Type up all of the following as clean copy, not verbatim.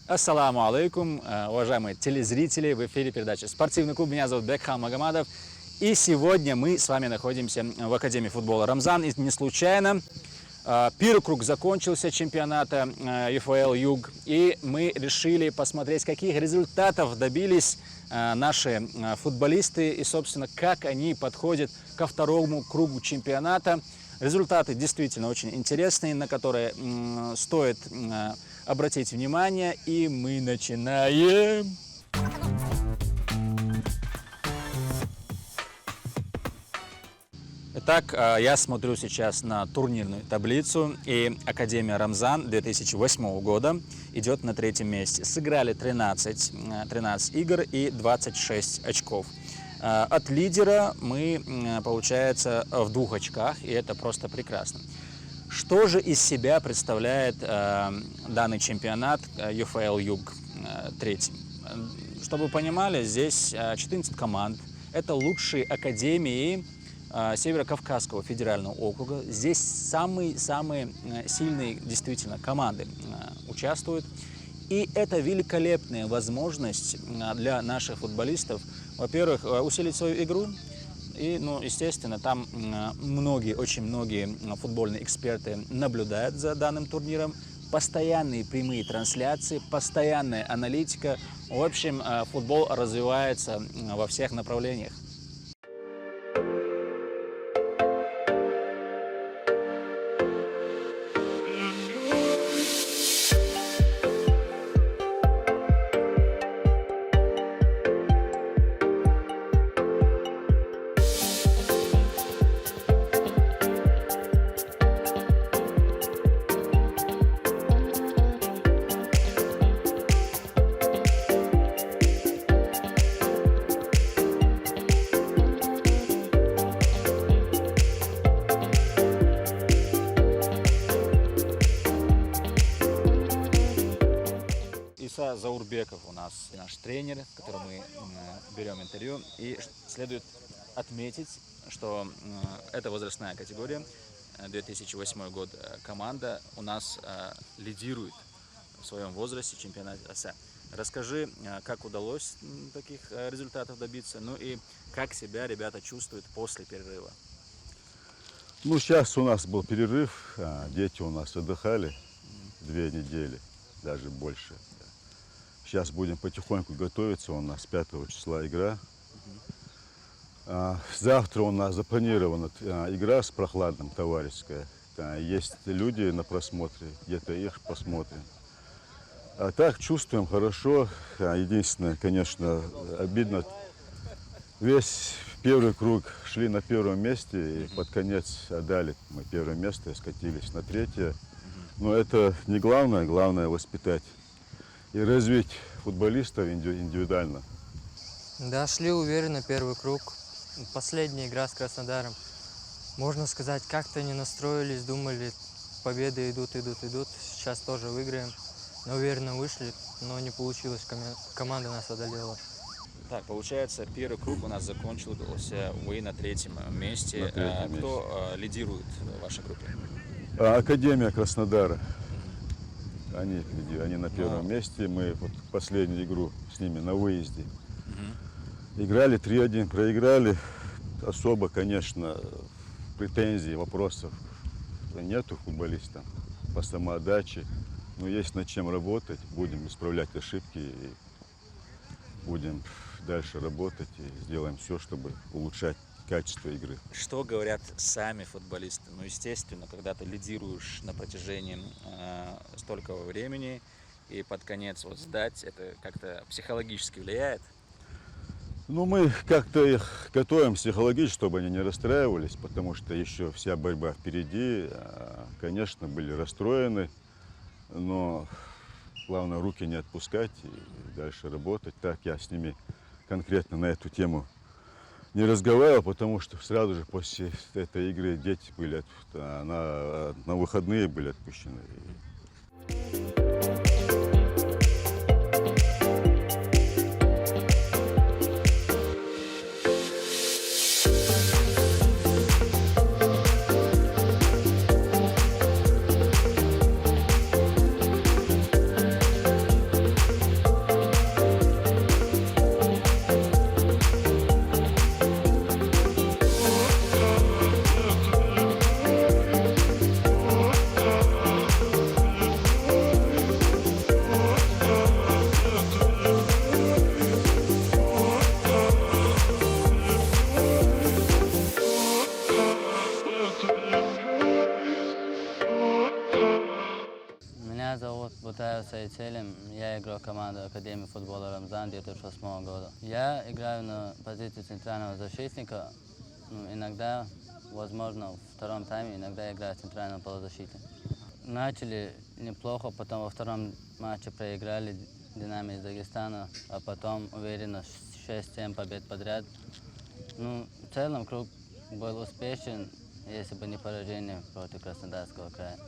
Ассаламу алейкум, уважаемые телезрители, в эфире передача «Спортивный клуб». Меня зовут Бекхам Магомадов. И сегодня мы с вами находимся в Академии футбола «Рамзан». И не случайно. Первый круг закончился чемпионата ЮФЛ Юг. И мы решили посмотреть, каких результатов добились наши футболисты. И, собственно, как они подходят ко второму кругу чемпионата. Результаты действительно очень интересные, на которые стоит обратить внимание, и мы начинаем. Итак, я смотрю сейчас на турнирную таблицу, и Академия Рамзан 2008 года идет на третьем месте. Сыграли 13 игр и 26 очков. От лидера мы, получается, в 2 очках, и это просто прекрасно. Что же из себя представляет данный чемпионат ЮФЛ Юг 3? Чтобы вы понимали, здесь 14 команд. Это лучшие академии Северо-Кавказского федерального округа. Здесь самые сильные действительно команды участвуют. И это великолепная возможность для наших футболистов, во-первых, усилить свою игру. И, естественно, там очень многие футбольные эксперты наблюдают за данным турниром. Постоянные прямые трансляции, постоянная аналитика. В общем, футбол развивается во всех направлениях. Иса Заурбеков у нас наш тренер, которому мы берем интервью. И следует отметить, что эта возрастная категория, 2008 год, команда у нас лидирует в своем возрасте в чемпионате АСА. Расскажи, как удалось таких результатов добиться, ну и как себя ребята чувствуют после перерыва. Сейчас у нас был перерыв, дети у нас отдыхали 2 недели, даже больше. Сейчас будем потихоньку готовиться, у нас 5 числа игра. Завтра у нас запланирована игра с Прохладным, товарищеская. Есть люди на просмотре, где-то их посмотрим. А так чувствуем хорошо. Единственное, конечно, обидно. Весь первый круг шли на 1-м месте, и под конец отдали мы 1-е место и скатились на 3-е. Но это не главное, главное воспитать и развить футболистов индивидуально. Да, шли уверенно 1-й круг. Последняя игра с Краснодаром. Можно сказать, как-то не настроились, думали, победы идут. Сейчас тоже выиграем. Но уверенно вышли, но не получилось, команда нас одолела. Так, получается, 1-й круг у нас закончился, вы на 3-м месте. Кто лидирует в вашей группе? Академия Краснодара. Они на 1-м месте. Мы вот последнюю игру с ними на выезде играли 3-1, проиграли. Особо, конечно, претензий, вопросов нету футболистам по самоотдаче. Но есть над чем работать. Будем исправлять ошибки и будем дальше работать и сделаем все, чтобы улучшать качество игры. Что говорят сами футболисты? Естественно, когда ты лидируешь на протяжении столького времени и под конец сдать, это как-то психологически влияет? Мы как-то их готовим психологически, чтобы они не расстраивались, потому что еще вся борьба впереди. Конечно, были расстроены, но главное руки не отпускать и дальше работать. Так я с ними конкретно на эту тему не разговаривал, потому что сразу же после этой игры дети были на выходные были отпущены. зовут Бутаев Саицелим. Я игрок команды Академии футбола «Рамзан» 2008 года. Я играю на позиции центрального защитника. Иногда, возможно, в втором тайме, иногда играю в центральном полузащите. Начали неплохо, потом во втором матче проиграли «Динамо» из Дагестана, а потом уверенно 6-7 побед подряд. В целом круг был успешен, если бы не поражение против Краснодарского края.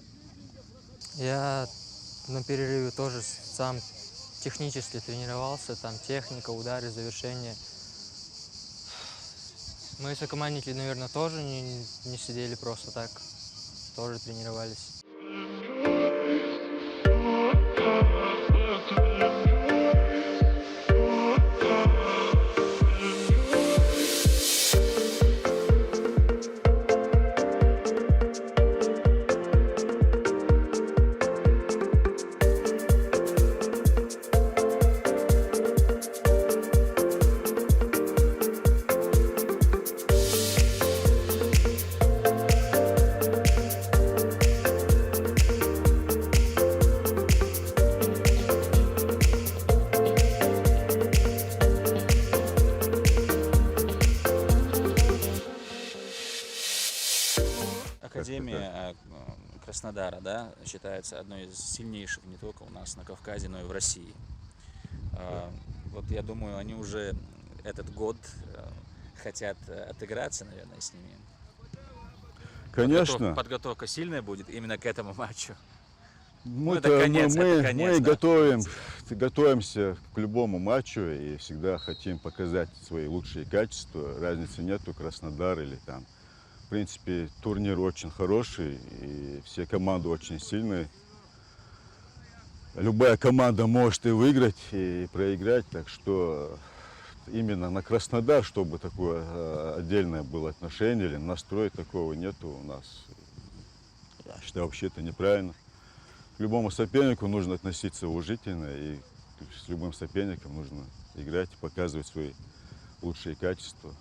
Я на перерыве тоже сам технически тренировался, там техника, удары, завершения. Мои сокомандники, наверное, тоже не сидели просто так, тоже тренировались. Академия Краснодара, да, считается одной из сильнейших не только у нас на Кавказе, но и в России. Вот я думаю, они уже этот год хотят отыграться, наверное, с ними. Конечно. Подготовка сильная будет именно к этому матчу. Мы готовимся к любому матчу и всегда хотим показать свои лучшие качества. Разницы нету, Краснодар или там. В принципе, турнир очень хороший, и все команды очень сильные. Любая команда может и выиграть, и проиграть, так что именно на Краснодар, чтобы такое отдельное было отношение или настрой, такого нету у нас. Я считаю, вообще это неправильно. К любому сопернику нужно относиться уважительно, и с любым соперником нужно играть, показывать свои лучшие качества.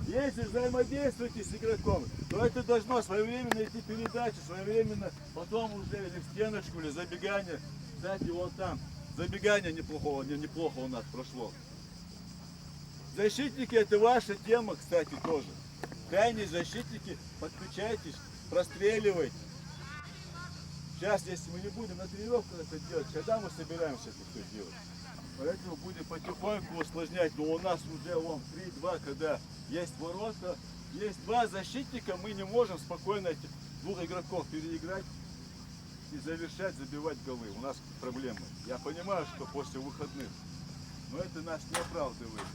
Если взаимодействуете с игроком, то это должно своевременно идти передача, своевременно потом уже или в стеночку, или забегание. Кстати, вон там забегание неплохо у нас прошло. Защитники — это ваша тема, кстати, тоже. Крайние защитники, подключайтесь, простреливайте. Сейчас, если мы не будем на тренировках это делать, когда мы собираемся это все делать? Поэтому будем потихоньку усложнять. Но у нас уже вон 3-2, когда есть ворота, есть два защитника, мы не можем спокойно этих двух игроков переиграть и завершать, забивать голы. У нас проблемы. Я понимаю, что после выходных, но это нас не оправдывает.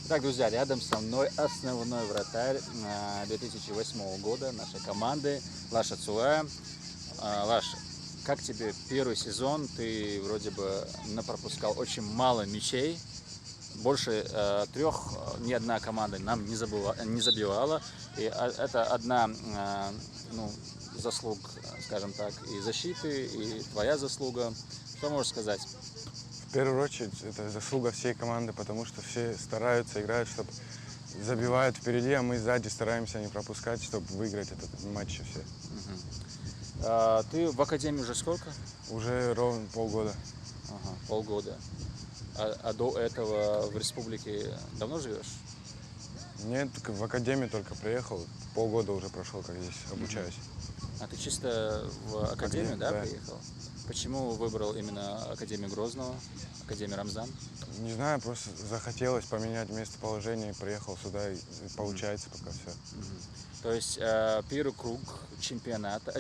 Итак, друзья, рядом со мной основной вратарь 2008 года нашей команды Лаша Цуая. Лаша, как тебе первый сезон? Ты вроде бы напропускал очень мало мячей. Больше 3 ни одна команда нам не забивала. И это одна заслуг, скажем так, и защиты, и твоя заслуга. Что можешь сказать? В первую очередь, это заслуга всей команды, потому что все стараются, играют, чтобы забивают впереди, а мы сзади стараемся не пропускать, чтобы выиграть этот матч все. Ты в академии уже сколько? Уже ровно полгода. Ага, полгода. А до этого в республике давно живешь? Нет, в академию только приехал, полгода уже прошел, как здесь обучаюсь. А ты чисто в академию, да, да, приехал? Почему выбрал именно Академию Грозного, Академию Рамзан? Не знаю, просто захотелось поменять местоположение, и приехал сюда, и получается пока все. То есть первый круг чемпионата,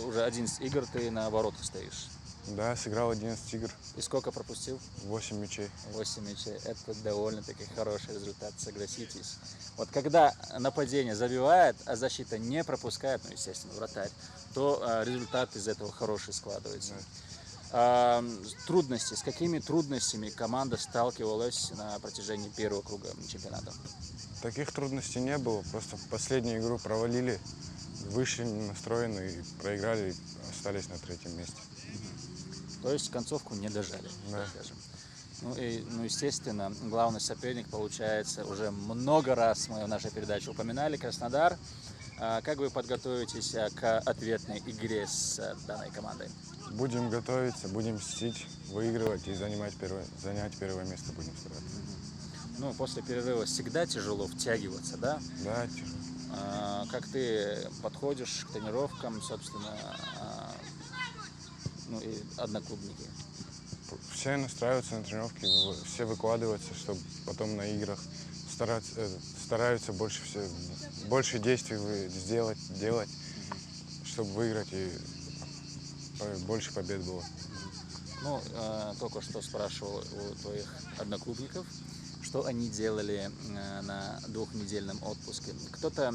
уже 11 игр ты на воротах стоишь? Да, сыграл 11 игр, И сколько пропустил? 8 мячей. 8 мячей. Это довольно-таки хороший результат, согласитесь. Вот когда нападение забивает, а защита не пропускает, ну, естественно, вратарь, то результат из этого хороший складывается. Трудности. С какими трудностями команда сталкивалась на протяжении первого круга чемпионата? Таких трудностей не было, просто последнюю игру провалили, вышли настроены и проиграли, и остались на 3-м месте. То есть концовку не дожали, Да. так скажем. Ну, естественно, главный соперник, получается, уже много раз мы в нашей передаче упоминали, Краснодар. Как вы подготовитесь к ответной игре с данной командой? Будем готовиться, будем мстить, выигрывать и занять первое место будем стараться. Ну, после перерыва всегда тяжело втягиваться, да? Да, тяжело. Как ты подходишь к тренировкам, собственно, ну и одноклубники? Все настраиваются на тренировки, все выкладываются, чтобы потом на играх стараются больше действий делать, чтобы выиграть и больше побед было. Ну, только что спрашивал у твоих одноклубников, что они делали на двухнедельном отпуске. Кто-то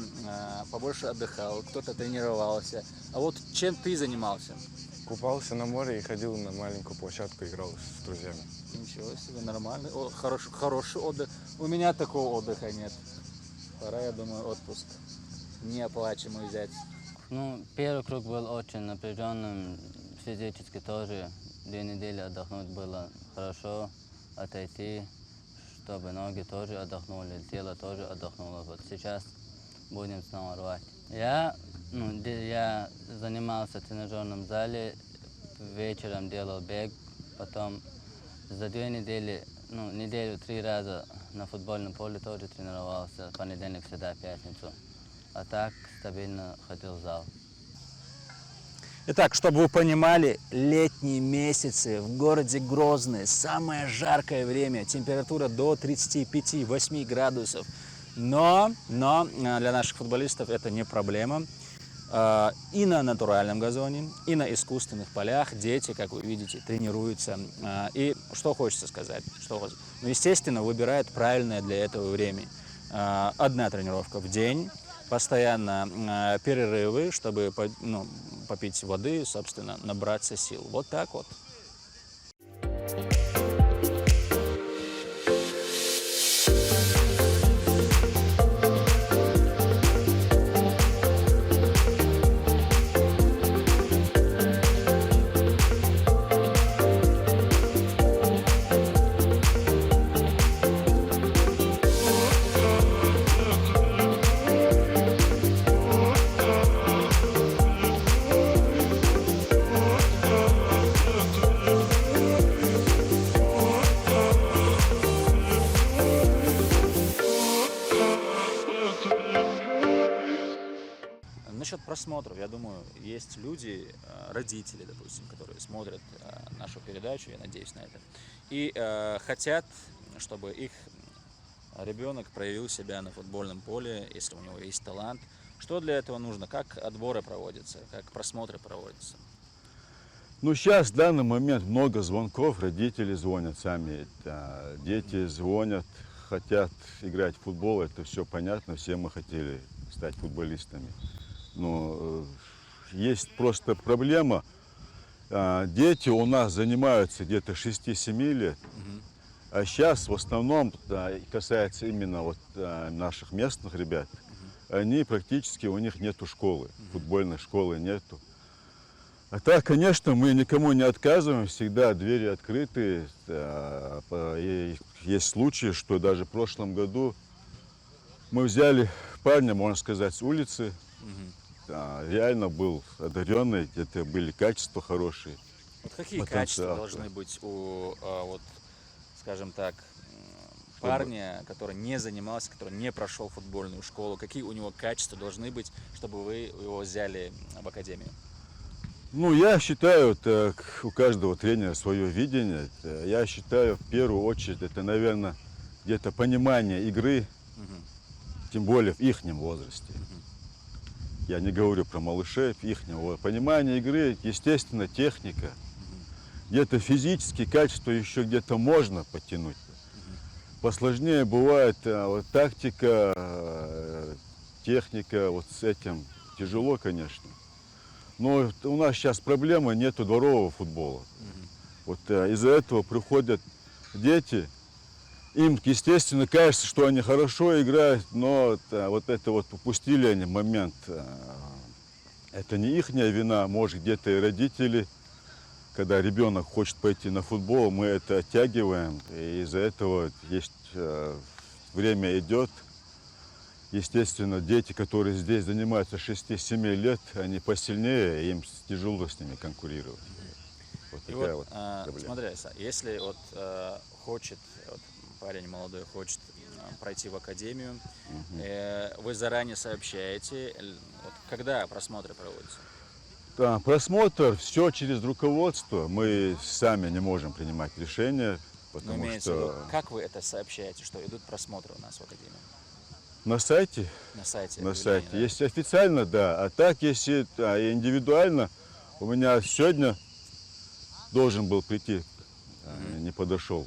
побольше отдыхал, кто-то тренировался. А вот чем ты занимался? Купался на море и ходил на маленькую площадку, играл с друзьями. Ничего себе, нормальный, хороший отдых. У меня такого отдыха нет. Пора, я думаю, отпуск неоплачиваемый взять. Ну, первый круг был очень напряженным, физически тоже. 2 недели отдохнуть было хорошо, отойти, чтобы ноги тоже отдохнули, тело тоже отдохнуло. Вот сейчас будем снова рвать. Я занимался в тренажерном зале, вечером делал бег, потом за 2 недели, неделю 3 раза на футбольном поле тоже тренировался, понедельник, среда, пятницу. А так стабильно ходил в зал. Итак, чтобы вы понимали, летние месяцы в городе Грозный, самое жаркое время, температура до 35-8 градусов. Но для наших футболистов это не проблема. И на натуральном газоне, и на искусственных полях дети, как вы видите, тренируются. И что хочется сказать? Ну, естественно, выбирают правильное для этого время. 1 тренировка в день, постоянно перерывы, чтобы попить воды, собственно, набраться сил. Вот так вот. Насчет просмотров, я думаю, есть люди, родители, допустим, которые смотрят нашу передачу, я надеюсь на это, и хотят, чтобы их ребенок проявил себя на футбольном поле, если у него есть талант. Что для этого нужно? Как отборы проводятся? Как просмотры проводятся? Ну, сейчас в данный момент много звонков, родители звонят сами, дети звонят, хотят играть в футбол, это все понятно, все мы хотели стать футболистами. Но есть просто проблема, дети у нас занимаются где-то 6-7 лет, а сейчас в основном, касается именно вот наших местных ребят, они практически, у них нету школы, футбольной школы нету. А так, конечно, мы никому не отказываем, всегда двери открыты. И есть случаи, что даже в прошлом году мы взяли парня, можно сказать, с улицы. Реально был одаренный, это были качества хорошие. Вот какие качества должны быть у, вот, скажем так, парня, который не занимался, который не прошел футбольную школу? Какие у него качества должны быть, чтобы вы его взяли в академию? Ну, я считаю, у каждого тренера свое видение. Я считаю, в первую очередь, это, наверное, где-то понимание игры, тем более в ихнем возрасте. Я не говорю про малышей, в ихнем понимание игры, естественно, техника. где-то физические качества еще где-то можно подтянуть. Посложнее бывает вот, тактика, техника, вот с этим тяжело, конечно. Но у нас сейчас проблема, нету дворового футбола. Вот из-за этого приходят дети, им, естественно, кажется, что они хорошо играют, но вот это вот упустили они момент. Это не их вина, может где-то и родители, когда ребенок хочет пойти на футбол, мы это оттягиваем, и из-за этого есть время идет. Естественно, дети, которые здесь занимаются 6-7 лет, они посильнее, и им тяжело с ними конкурировать. Вот И такая вот, проблема. смотри, Иса, если вот хочет, вот, парень молодой хочет пройти в академию, вы заранее сообщаете, вот, когда просмотры проводятся? Да, просмотр, все через руководство. Мы сами не можем принимать решения, Но потому имеется в виду, что как вы это сообщаете, что идут просмотры у нас в академии? на сайте, На сайте? на объявление, сайте, да? если официально, да, а так, если индивидуально, у меня сегодня должен был прийти, не подошел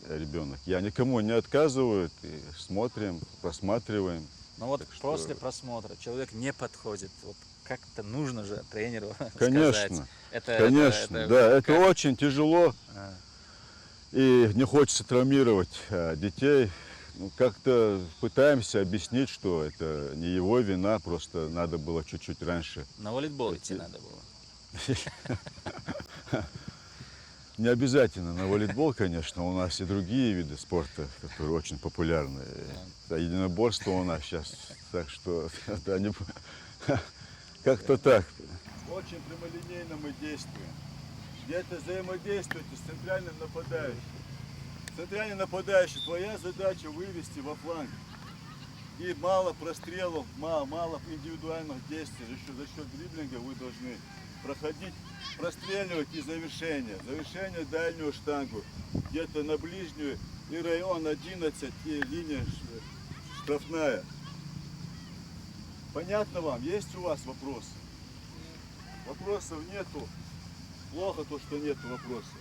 ребенок. Я никому не отказываю, и смотрим, просматриваем. Но вот Так что- после просмотра человек не подходит. Вот как-то нужно же тренеру Конечно, сказать. Это, конечно, это да, это как? очень тяжело, и не хочется травмировать детей. Ну, как-то пытаемся объяснить, что это не его вина, просто надо было чуть-чуть раньше. На волейбол идти надо было. Не обязательно на волейбол, конечно, у нас и другие виды спорта, которые очень популярны. Да, единоборство у нас сейчас, так что это не... как-то так. Очень прямолинейно мы действуем. Где-то взаимодействуете с центральным нападающим. Центральный нападающий, твоя задача вывести во фланг. И мало прострелов, мало индивидуальных действий. За счет дриблинга вы должны проходить, простреливать и завершение. Завершение дальнюю штангу. Где-то на ближнюю и район 11, и линия штрафная. Понятно вам? Есть у вас вопросы? Вопросов нету. Плохо то, что нету вопросов.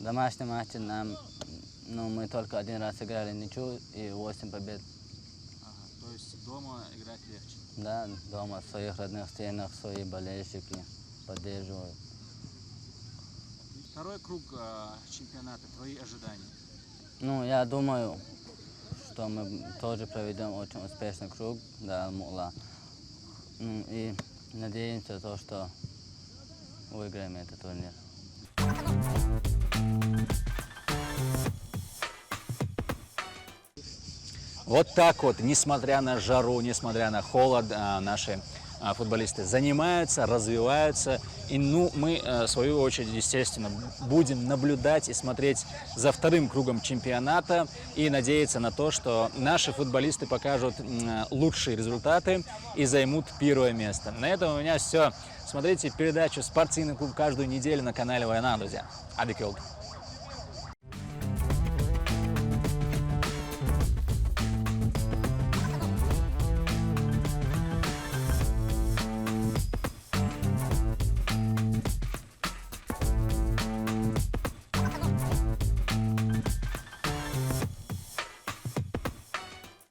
Домашний матч нам, мы только один раз играли ничью и 8 побед. То есть дома играть легче. Да, дома, в своих родных стенах, свои болельщики поддерживают. Второй круг чемпионата, твои ожидания? Я думаю, что мы тоже проведем очень успешный круг до Алма-Ата. И надеемся, что выиграем этот турнир. Вот так вот, несмотря на жару, несмотря на холод, наши футболисты занимаются, развиваются. И мы, в свою очередь, естественно, будем наблюдать и смотреть за вторым кругом чемпионата и надеяться на то, что наши футболисты покажут лучшие результаты и займут первое место. На этом у меня все. Смотрите передачу «Спортивный клуб» каждую неделю на канале Война, друзья. Адикилд.